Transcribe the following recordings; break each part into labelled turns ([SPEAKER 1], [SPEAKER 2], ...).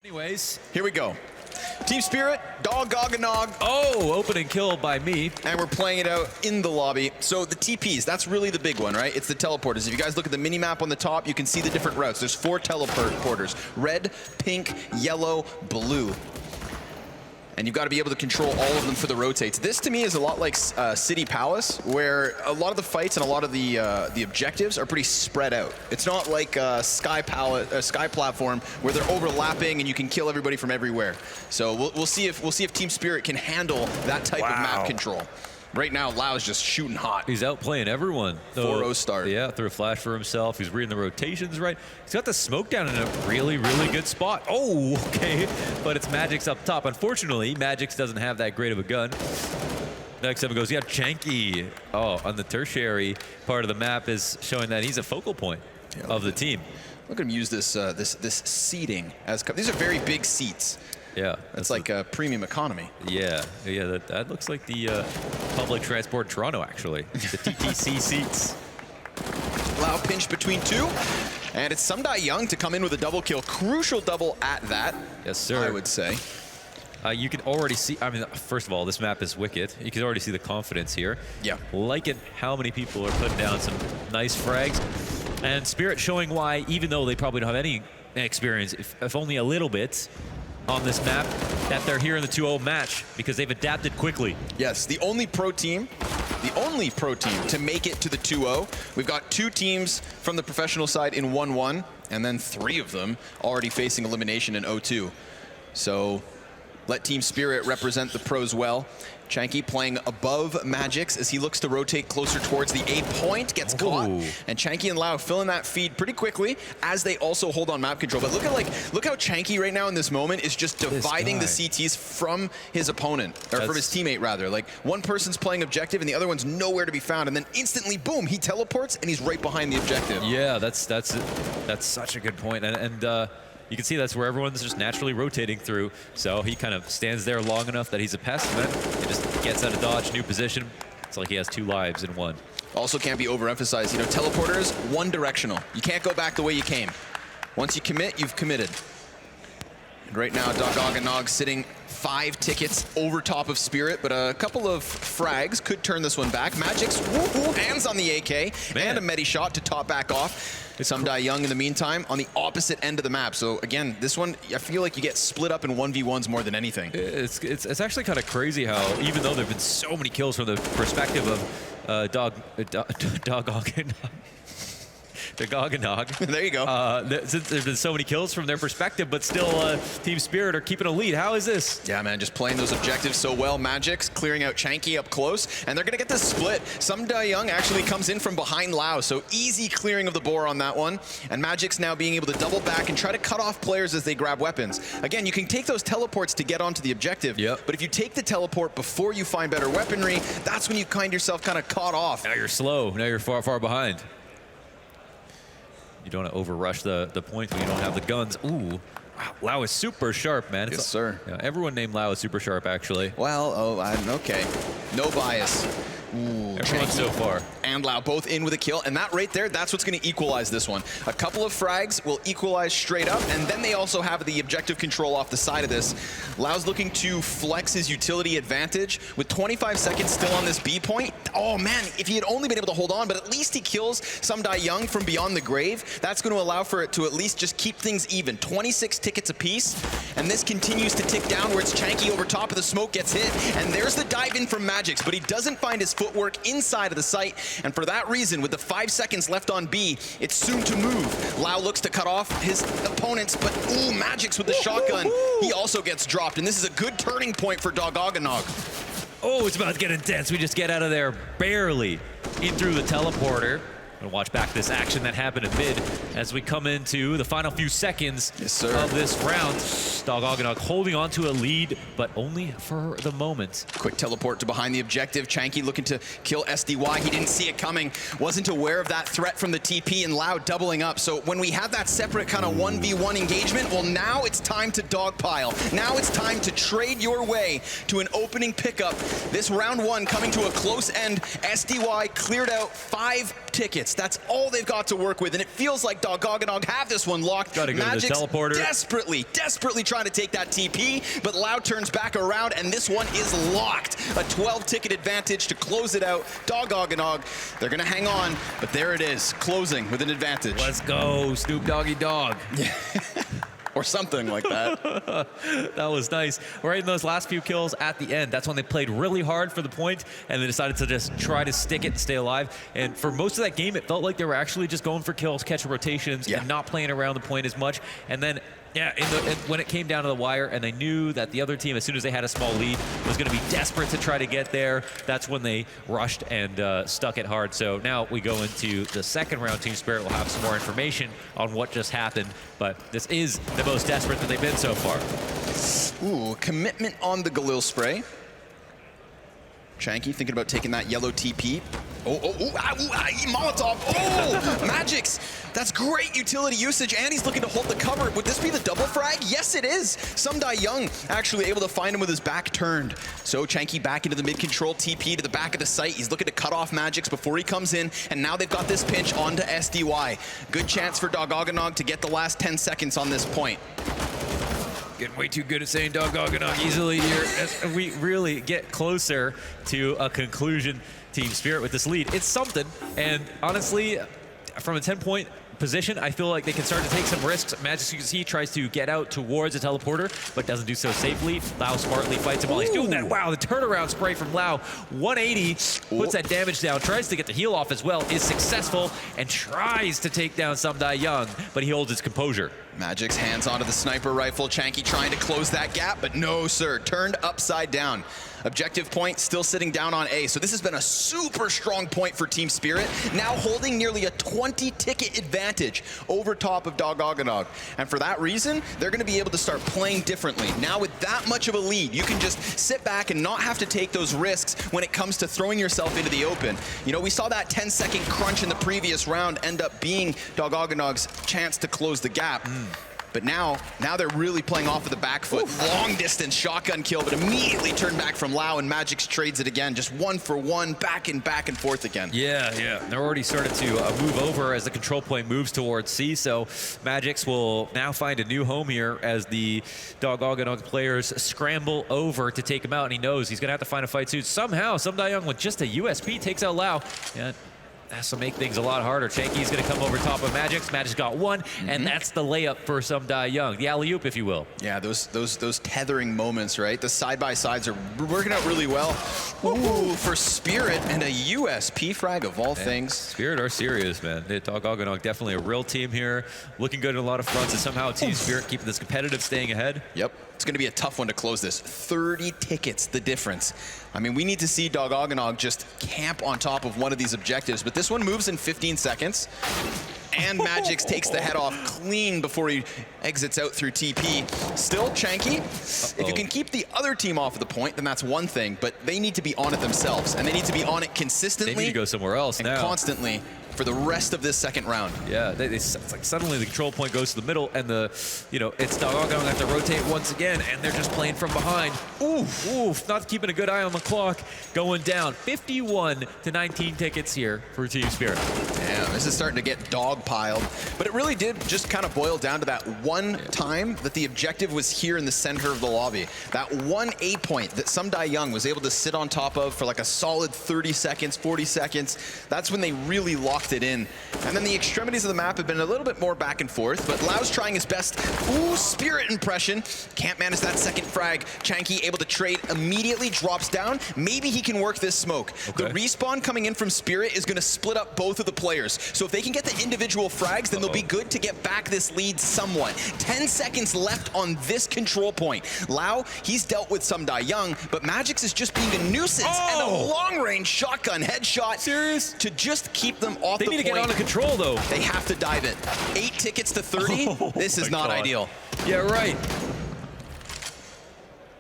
[SPEAKER 1] Anyways,
[SPEAKER 2] here we go. Team Spirit, Dog, Gog, and Nog.
[SPEAKER 1] Oh, opening kill by me.
[SPEAKER 2] And we're playing it out in the lobby. So the TPs, that's really the big one, right? It's the teleporters. If you guys look at the mini-map on the top, you can see the different routes. There's 4 teleporters. Red, pink, yellow, blue. And you've got to be able to control all of them for the rotates. This, to me, is a lot like City Palace, where a lot of the fights and a lot of the objectives are pretty spread out. It's not like Sky Platform, where they're overlapping and you can kill everybody from everywhere. So we'll see if Team Spirit can handle that type of map control. Right now, Lau's just shooting hot.
[SPEAKER 1] He's outplaying everyone.
[SPEAKER 2] 4-0 start.
[SPEAKER 1] Yeah, threw a flash for himself. He's reading the rotations right. He's got the smoke down in a really, really good spot. Oh, okay. But it's Magic's up top. Unfortunately, Magic's doesn't have that great of a gun. Next up it goes, yeah, Chanky. Oh, on the tertiary part of the map is showing that he's a focal point of the team.
[SPEAKER 2] Look at him use this this seating as these are very big seats.
[SPEAKER 1] Yeah,
[SPEAKER 2] that's like a premium economy.
[SPEAKER 1] Yeah, that looks like the public transport in Toronto, actually. The TTC seats.
[SPEAKER 2] Lau pinched between 2, and it's Sumdai Young to come in with a double kill. Crucial double at that.
[SPEAKER 1] Yes, sir.
[SPEAKER 2] I would say.
[SPEAKER 1] You can already see, I mean, first of all, this map is wicked. You can already see the confidence here.
[SPEAKER 2] Yeah.
[SPEAKER 1] Like it, how many people are putting down some nice frags. And Spirit showing why, even though they probably don't have any experience, if only a little bit, on this map, that they're here in the 2-0 match because they've adapted quickly.
[SPEAKER 2] Yes, the only pro team to make it to the 2-0. We've got 2 teams from the professional side in 1-1, and then 3 of them already facing elimination in 0-2. So let Team Spirit represent the pros well. Chanky playing above Magix as he looks to rotate closer towards the A point, gets caught. And Chanky and Lau filling that feed pretty quickly as they also hold on map control. But look how Chanky right now in this moment is just dividing the CTs from his opponent, or from his teammate rather. Like one person's playing objective and the other one's nowhere to be found, and then instantly, boom, he teleports and he's right behind the objective.
[SPEAKER 1] Yeah, that's such a good point. And you can see that's where everyone's just naturally rotating through. So he kind of stands there long enough that he's a pest, and then he just gets out of dodge, new position. It's like he has 2 lives in 1.
[SPEAKER 2] Also can't be overemphasized. You know, teleporters, one directional. You can't go back the way you came. Once you commit, you've committed. And right now, Dog and Nog sitting 5 tickets over top of Spirit, but a couple of frags could turn this one back. Magic's hands on the AK and a medi shot to top back off. Sumdai Young in the meantime on the opposite end of the map. So again, this one, I feel like you get split up in 1v1s more than anything.
[SPEAKER 1] It's actually kind of crazy how, even though there have been so many kills from the perspective of Dog and Nog.
[SPEAKER 2] There you go.
[SPEAKER 1] Since there's been so many kills from their perspective, but still Team Spirit are keeping a lead. How is this?
[SPEAKER 2] Yeah, man, just playing those objectives so well. Magic's clearing out Chanky up close, and they're going to get this split. Sumdai Young actually comes in from behind Lau, so easy clearing of the boar on that one. And Magic's now being able to double back and try to cut off players as they grab weapons. Again, you can take those teleports to get onto the objective, but if you take the teleport before you find better weaponry, that's when you find yourself kind of caught off.
[SPEAKER 1] Now you're slow. Now you're far, far behind. You don't want to overrush the point when you don't have the guns. Ooh, Lau is super sharp, man.
[SPEAKER 2] Yes, sir.
[SPEAKER 1] Yeah, everyone named Lau is super sharp, actually.
[SPEAKER 2] Well, okay. No bias. Ooh,
[SPEAKER 1] everyone so far.
[SPEAKER 2] And Lau both in with a kill, and that right there, that's what's going to equalize this one. A couple of frags will equalize straight up, and then they also have the objective control off the side of this. Lau's looking to flex his utility advantage with 25 seconds still on this B point. Oh man, if he had only been able to hold on, but at least he kills Sumdai Young from beyond the grave, that's going to allow for it to at least just keep things even. 26 tickets apiece, and this continues to tick downwards. Chanky over top of the smoke gets hit, and there's the dive in from Magix, but he doesn't find his footwork inside of the site, and for that reason, with the 5 seconds left on B, it's soon to move. Lau looks to cut off his opponents, but ooh, Magix with the shotgun. He also gets dropped, and this is a good turning point for Dog and Nog.
[SPEAKER 1] Oh, it's about to get intense. We just get out of there barely in through the teleporter. And watch back this action that happened in mid as we come into the final few seconds of this round. Dog holding on to a lead, but only for the moment.
[SPEAKER 2] Quick teleport to behind the objective. Chanky looking to kill SDY. He didn't see it coming. Wasn't aware of that threat from the TP, and Lau doubling up. So when we have that separate kind of 1v1 engagement, well, now it's time to dogpile. Now it's time to trade your way to an opening pickup. This round 1 coming to a close end. SDY cleared out 5 tickets. That's all they've got to work with, and it feels like Doggogonog have this one locked.
[SPEAKER 1] Gotta go to the teleporter.
[SPEAKER 2] Desperately trying to take that TP, but Lau turns back around, and this one is locked. A 12-ticket advantage to close it out. Doggogonog, they're gonna hang on, but there it is, closing with an advantage.
[SPEAKER 1] Let's go, Snoop Doggy Dog.
[SPEAKER 2] Or something like that.
[SPEAKER 1] That was nice. Right in those last few kills at the end, that's when they played really hard for the point, and they decided to just try to stick it and stay alive. And for most of that game, it felt like they were actually just going for kills, catching rotations, and not playing around the point as much. And then, when it came down to the wire, and they knew that the other team, as soon as they had a small lead, was going to be desperate to try to get there, that's when they rushed and stuck it hard. So now we go into the second round. Team Spirit will have some more information on what just happened, but this is the most desperate that they've been so far.
[SPEAKER 2] Ooh, commitment on the Galil spray. Shanky thinking about taking that yellow TP. Molotov. Oh, Magix. That's great utility usage, and he's looking to hold the cover. Would this be the double frag? Yes, it is. Sumdai Young actually able to find him with his back turned. So Chanky back into the mid-control TP to the back of the site. He's looking to cut off Magix before he comes in, and now they've got this pinch onto SDY. Good chance for Doggogonog to get the last 10 seconds on this point.
[SPEAKER 1] Getting way too good at saying Doggogonog easily here as we really get closer to a conclusion. Team Spirit with this lead. It's something, and honestly, from a 10-point position, I feel like they can start to take some risks. Magix, you can see, tries to get out towards a teleporter, but doesn't do so safely. Lau smartly fights him while he's doing that. Wow, the turnaround spray from Lau. 180, puts that damage down, tries to get the heal off as well, is successful, and tries to take down Sumdai Young, but he holds his composure.
[SPEAKER 2] Magix hands onto the sniper rifle. Chanky trying to close that gap, but no, sir. Turned upside down. Objective point still sitting down on A. So this has been a super strong point for Team Spirit, now holding nearly a 20-ticket advantage over top of Doggogonog. And for that reason, they're going to be able to start playing differently. Now with that much of a lead, you can just sit back and not have to take those risks when it comes to throwing yourself into the open. You know, we saw that 10-second crunch in the previous round end up being Doggogonog's chance to close the gap. But now they're really playing off of the back foot. Long distance shotgun kill, but immediately turned back from Lau, and Magix trades it again. Just 1 for 1, back and forth again.
[SPEAKER 1] Yeah. They're already started to move over as the control point moves towards C, so Magix will now find a new home here as the Doggogonog players scramble over to take him out, and he knows he's going to have to find a fight soon. Somehow, Sumdai Young with just a USP takes out Lau. Has to make things a lot harder. Chanky's going to come over top of Magix. Magix got one, and that's the layup for Sumdai Young. The alley-oop, if you will. Yeah,
[SPEAKER 2] those tethering moments, right? The side-by-sides are working out really well. Ooh, for Spirit, and a USP frag of all things.
[SPEAKER 1] Spirit are serious, man. Doggogonog definitely a real team here. Looking good in a lot of fronts, and somehow Team Spirit keeping this competitive, staying ahead.
[SPEAKER 2] Yep. It's going to be a tough one to close this. 30 tickets, the difference. I mean, we need to see Doggogonog just camp on top of one of these objectives, but this one moves in 15 seconds. And Magix takes the head off clean before he exits out through TP. Still, Chanky, if you can keep the other team off of the point, then that's one thing, but they need to be on it themselves, and they need to be on it consistently.
[SPEAKER 1] They need to go somewhere else
[SPEAKER 2] and
[SPEAKER 1] now.
[SPEAKER 2] Constantly for the rest of this second round.
[SPEAKER 1] Yeah, it's like suddenly the control point goes to the middle, and it's Doggogonog going to have to rotate once again, and they're just playing from behind. Oof, not keeping a good eye on the clock. Going down 51 to 19 tickets here for Team Spirit.
[SPEAKER 2] Damn, this is starting to get dogpiled. But it really did just kind of boil down to that one time that the objective was here in the center of the lobby. That one A point that Sumdai Young was able to sit on top of for like a solid 30 seconds, 40 seconds. That's when they really locked it in. And then the extremities of the map have been a little bit more back and forth, but Lau's trying his best. Ooh, Spirit impression. Can't manage that second frag. Chanky able to trade immediately, drops down. Maybe he can work this smoke. Okay. The respawn coming in from Spirit is going to split up both of the players. So if they can get the individual frags, then they'll be good to get back this lead somewhat. 10 seconds left on this control point. Lau, he's dealt with Sumdai Young, but Magix is just being a nuisance, and a long-range shotgun headshot.
[SPEAKER 1] Serious?
[SPEAKER 2] To just keep them off the point.
[SPEAKER 1] They need to get out of control, though.
[SPEAKER 2] They have to dive it. 8 tickets to 30. This is not ideal.
[SPEAKER 1] Yeah, right.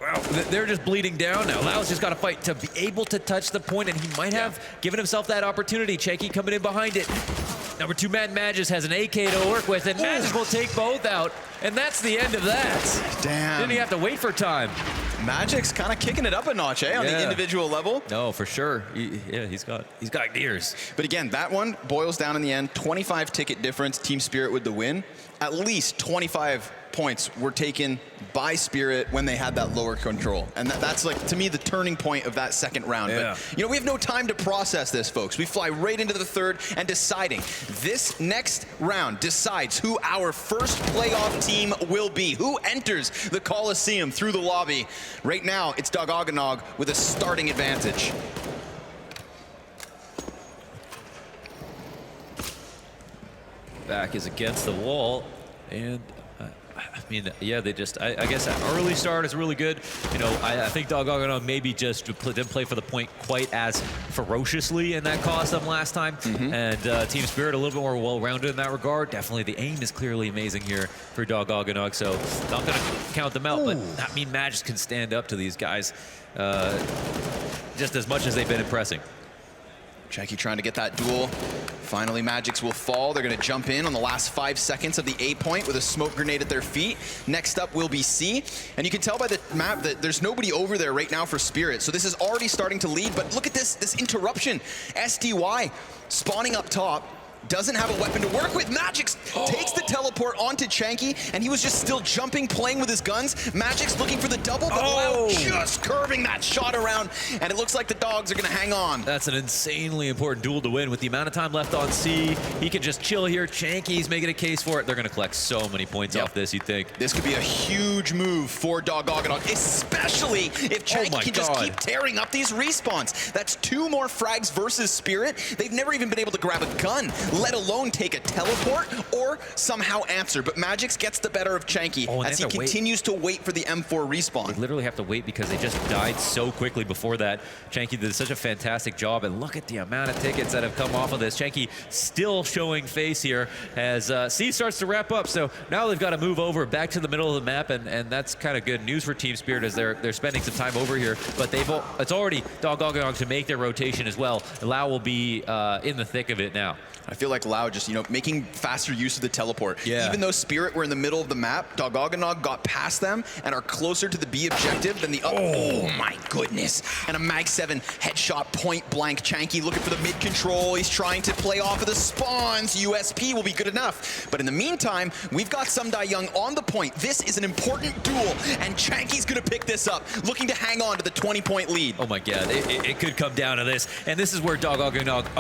[SPEAKER 1] Wow, they're just bleeding down now. Lau's just got to fight to be able to touch the point, and he might have given himself that opportunity. Chanky coming in behind it. Number 2 man Magix has an AK to work with, and Magix will take both out, and that's the end of that.
[SPEAKER 2] Damn.
[SPEAKER 1] Didn't he have to wait for time?
[SPEAKER 2] Magic's kind of kicking it up a notch, on the individual level.
[SPEAKER 1] No, for sure. He's got gears.
[SPEAKER 2] But again, that one boils down in the end. 25 ticket difference, Team Spirit with the win. At least 25 points were taken by Spirit when they had that lower control. And that's like, to me, the turning point of that second round.
[SPEAKER 1] Yeah.
[SPEAKER 2] But, we have no time to process this, folks. We fly right into the third and deciding. This next round decides who our first playoff team will be. Who enters the Coliseum through the lobby. Right now, it's Dog with a starting advantage.
[SPEAKER 1] Back is against the wall, and I mean, yeah, they just, I guess that early start is really good. I think Dog maybe just didn't play for the point quite as ferociously, and that cost them last time. And Team Spirit a little bit more well-rounded in that regard. Definitely the aim is clearly amazing here for Dog, so not going to count them out, but I mean, Magic can stand up to these guys just as much as they've been impressing.
[SPEAKER 2] Checky trying to get that duel. Finally, Magic's will fall. They're going to jump in on the last 5 seconds of the A point with a smoke grenade at their feet. Next up will be C. And you can tell by the map that there's nobody over there right now for Spirit. So this is already starting to lead. But look at this interruption. SDY spawning up top. Doesn't have a weapon to work with. Magic's takes the teleport onto Chanky, and he was just still jumping, playing with his guns. Magic's looking for the double, but Loud just curving that shot around, and it looks like the Dogs are going to hang on.
[SPEAKER 1] That's an insanely important duel to win. With the amount of time left on C, he can just chill here. Chanky's making a case for it. They're going to collect so many points off this, you'd think.
[SPEAKER 2] This could be a huge move for Dog, especially if Chanky can just keep tearing up these respawns. That's 2 more frags versus Spirit. They've never even been able to grab a gun, let alone take a teleport or somehow answer. But Magix gets the better of Chanky as he continues to wait for the M4 respawn.
[SPEAKER 1] They literally have to wait because they just died so quickly before that. Chanky did such a fantastic job, and look at the amount of tickets that have come off of this. Chanky still showing face here as C starts to wrap up. So now they've got to move over back to the middle of the map, and that's kind of good news for Team Spirit as they're spending some time over here. But it's already Dog to make their rotation as well. Lau will be in the thick of it now.
[SPEAKER 2] I feel like Lau just, making faster use of the teleport.
[SPEAKER 1] Yeah.
[SPEAKER 2] Even though Spirit were in the middle of the map, Dog got past them and are closer to the B objective than the up. Oh my goodness. And a Mag 7 headshot point blank. Chanky looking for the mid control. He's trying to play off of the spawns. USP will be good enough. But in the meantime, we've got Sumdai Young on the point. This is an important duel, and Chanky's gonna pick this up, looking to hang on to the 20-point lead.
[SPEAKER 1] Oh my God, it could come down to this. And this is where Dog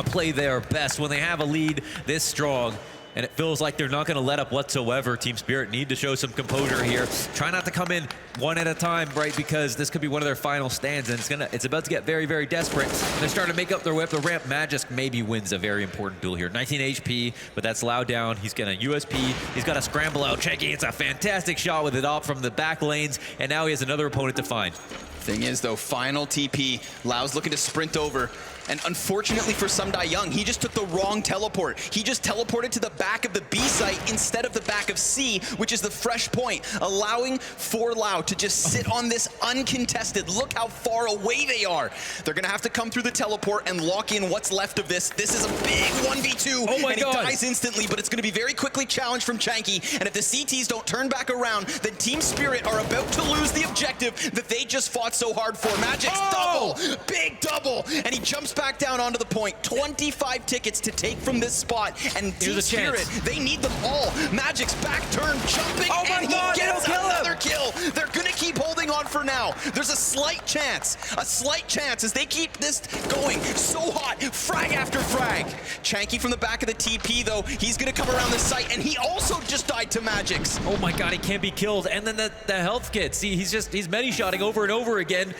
[SPEAKER 1] play their best when they have a lead this strong, and it feels like they're not going to let up whatsoever. Team Spirit need to show some composure here. Try not to come in one at a time, right? Because this could be one of their final stands, and it's about to get very, very desperate. They're starting to make up their whip. The ramp Magisk maybe wins a very important duel here. 19 HP, but that's Loud down. He's going to USP. He's got to scramble out. Chanky, it's a fantastic shot with it off from the back lanes, and now he has another opponent to find.
[SPEAKER 2] Thing is, though, final TP. Lau's looking to sprint over. And unfortunately for Sumdai Young, he just took the wrong teleport. He just teleported to the back of the B site instead of the back of C, which is the fresh point, allowing for Lau to just sit on this uncontested. Look how far away they are. They're going to have to come through the teleport and lock in what's left of this. This is a big 1v2, and he dies instantly, but it's going to be very quickly challenged from Chanky. And if the CTs don't turn back around, then Team Spirit are about to lose the objective that they just fought so hard for. Magic's double, big double, and he jumps back down onto the point. 25 tickets to take from this spot, and Team Spirit, they need them all. Magic's back turn, jumping, and he gets another kill. They're gonna keep holding on for now. There's a slight chance as they keep this going. So hot, frag after frag. Chanky from the back of the TP, though, he's gonna come around the site, and he also just died to Magic's.
[SPEAKER 1] Oh my God, he can't be killed. And then the health kit. See, he's many-shotting over and over again,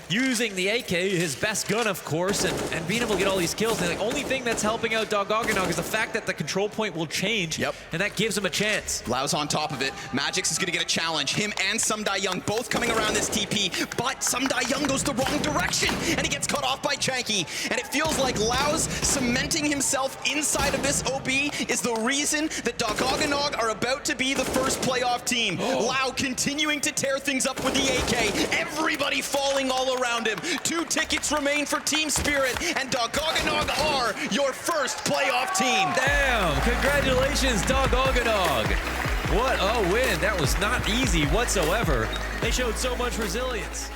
[SPEAKER 1] using the AK, his best gun, of course, and being able to get all these kills. And the only thing that's helping out Dog is the fact that the control point will change, and that gives him a chance.
[SPEAKER 2] Lau's on top of it. Magix is going to get a challenge. Him and Sumdai Young both coming around this TP, but Sumdai Young goes the wrong direction, and he gets cut off by Chanky. And it feels like Lau's cementing himself inside of this OB is the reason that Dog are about to be the first playoff team. Lau continuing to tear things up with the AK. Everybody falling all around him. 2 tickets remain for Team Spirit, and Dog are your first playoff team.
[SPEAKER 1] Damn, congratulations, Dog. What a win. That was not easy whatsoever. They showed so much resilience.